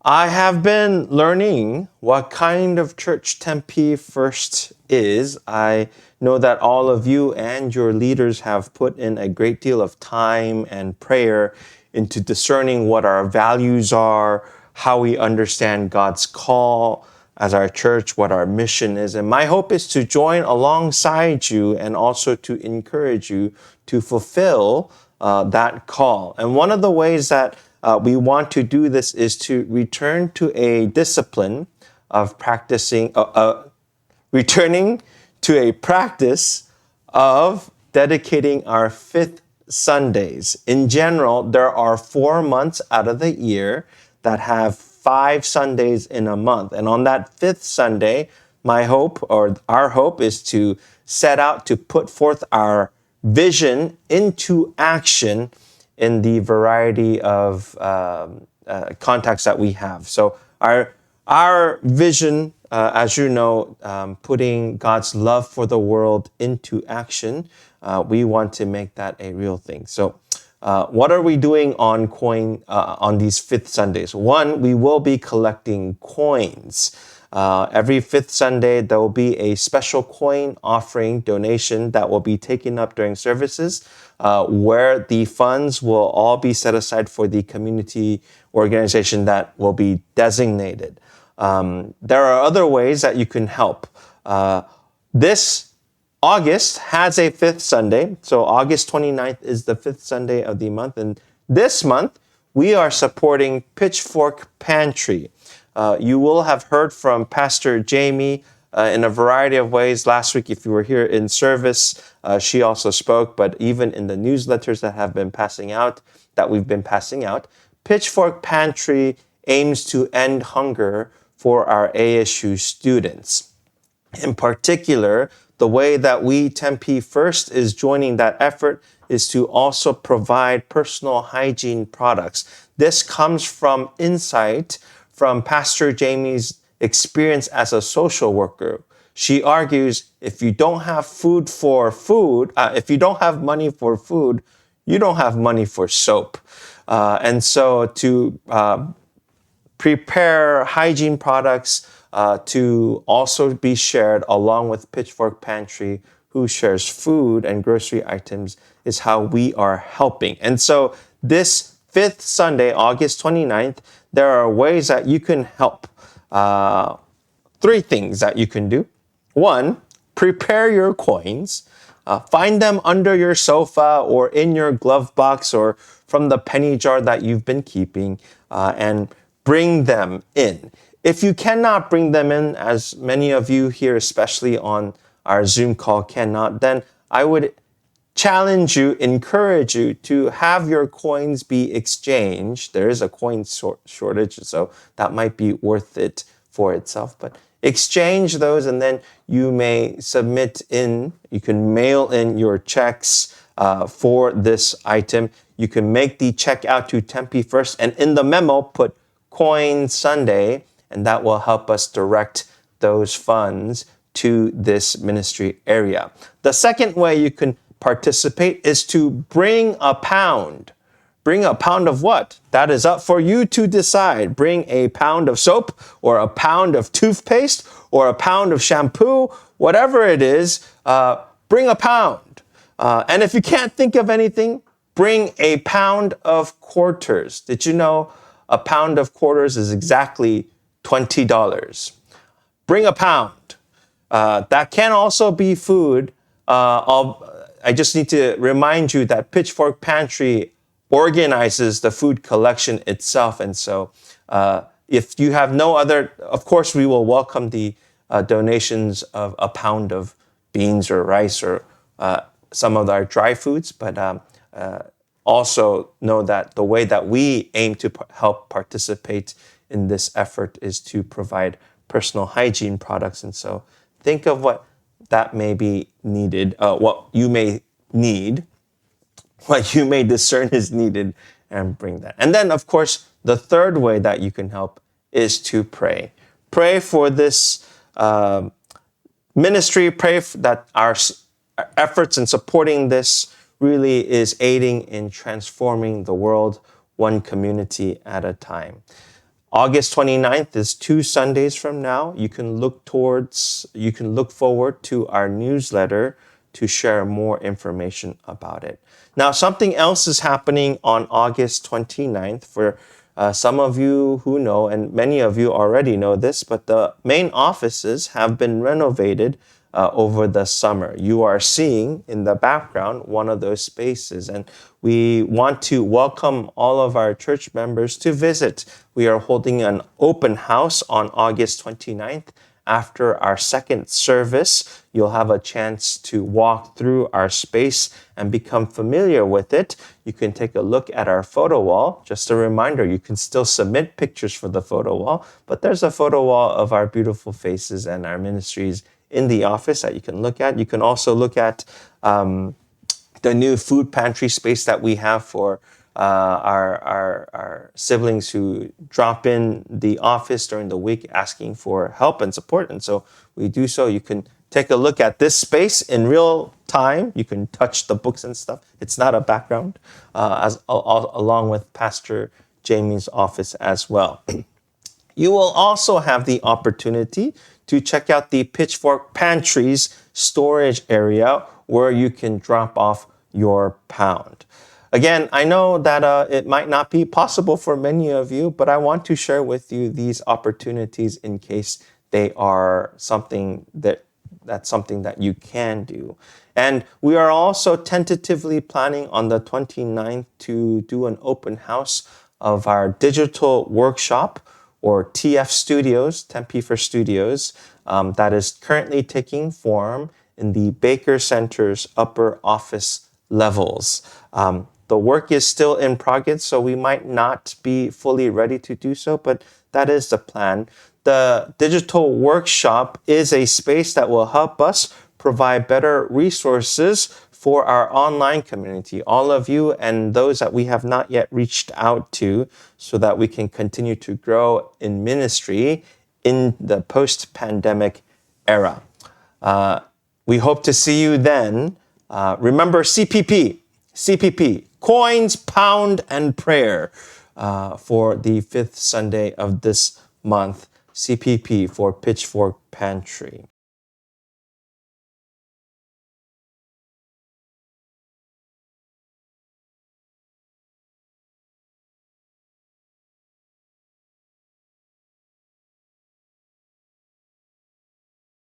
I have been learning what kind of church Tempe First is. I know that all of you and your leaders have put in a great deal of time and prayer into discerning what our values are, how we understand God's call as our church, what our mission is. And my hope is to join alongside you and also to encourage you to fulfill that call. And one of the ways that we want to do this is to return to a discipline of returning to a practice of dedicating our fifth Sundays. In general, there are 4 months out of the year that have 5 Sundays in a month. And on that fifth Sunday, my hope or our hope is to set out to put forth our vision into action in the variety of contacts that we have. So our vision, as you know, putting God's love for the world into action, we want to make that a real thing. So what are we doing on these fifth Sundays? One, we will be collecting coins. Every fifth Sunday, there will be a special coin offering donation that will be taken up during services, where the funds will all be set aside for the community organization that will be designated. There are other ways that you can help. This August has a fifth Sunday, so August 29th is the fifth Sunday of the month, and this month we are supporting Pitchfork Pantry. You will have heard from Pastor Jamie in a variety of ways. Last week, if you were here in service, she also spoke, but even in the newsletters that we've been passing out, Pitchfork Pantry aims to end hunger for our ASU students. In particular, the way that we, Tempe First, is joining that effort is to also provide personal hygiene products. This comes from insight from Pastor Jamie's experience as a social worker. She argues if you don't have if you don't have money for food, you don't have money for soap. And so to prepare hygiene products to also be shared along with Pitchfork Pantry, who shares food and grocery items, is how we are helping. And so this fifth Sunday, August 29th, there are ways that you can help. 3 things that you can do. 1, prepare your coins. Find them under your sofa or in your glove box or from the penny jar that you've been keeping, and bring them in. If you cannot bring them in, as many of you here, especially on our Zoom call, cannot, then I would challenge you, encourage you to have your coins be exchanged. There is a coin shortage, so that might be worth it for itself. But exchange those, and then you may you can mail in your checks for this item. You can make the check out to Tempe First, and in the memo, put Coin Sunday, and that will help us direct those funds to this ministry area. The second way you can participate is to bring a pound. Bring a pound of what? That is up for you to decide. Bring a pound of soap or a pound of toothpaste or a pound of shampoo, whatever it is, bring a pound. And if you can't think of anything, bring a pound of quarters. Did you know a pound of quarters is exactly $20? Bring a pound. That can also be food. I just need to remind you that Pitchfork Pantry organizes the food collection itself. And so if you have no other, of course, we will welcome the donations of a pound of beans or rice or some of our dry foods. But also know that the way that we aim to help participate in this effort is to provide personal hygiene products. And so think of what that may be needed, what you may need, what you may discern is needed, and bring that. And then, of course, the third way that you can help is to pray. Pray for this ministry. Pray that our efforts in supporting this really is aiding in transforming the world one community at a time. August 29th is 2 Sundays from now. You can look forward to our newsletter to share more information about it. Now, something else is happening on August 29th for some of you who know, and many of you already know this, but the main offices have been renovated over the summer. You are seeing in the background one of those spaces, and we want to welcome all of our church members to visit. We are holding an open house on August 29th. After our second service, you'll have a chance to walk through our space and become familiar with it. You can take a look at our photo wall. Just a reminder, you can still submit pictures for the photo wall, but there's a photo wall of our beautiful faces and our ministries in the office that you can look at. You can also look at the new food pantry space that we have for our siblings who drop in the office during the week asking for help and support. And so we do so. You can take a look at this space in real time. You can touch the books and stuff. It's not a background, along with Pastor Jamie's office as well. You will also have the opportunity to check out the Pitchfork Pantry's storage area where you can drop off your pound. Again, I know that it might not be possible for many of you, but I want to share with you these opportunities in case they are something that's something that you can do. And we are also tentatively planning on the 29th to do an open house of our digital workshop, or TF Studios, Tempe for Studios, that is currently taking form in the Baker Center's upper office levels. The work is still in progress, so we might not be fully ready to do so, but that is the plan. The digital workshop is a space that will help us provide better resources for our online community, all of you and those that we have not yet reached out to, so that we can continue to grow in ministry in the post-pandemic era. We hope to see you then. Remember CPP, coins, pound, and prayer for the 5th Sunday of this month. CPP for Pitchfork Pantry.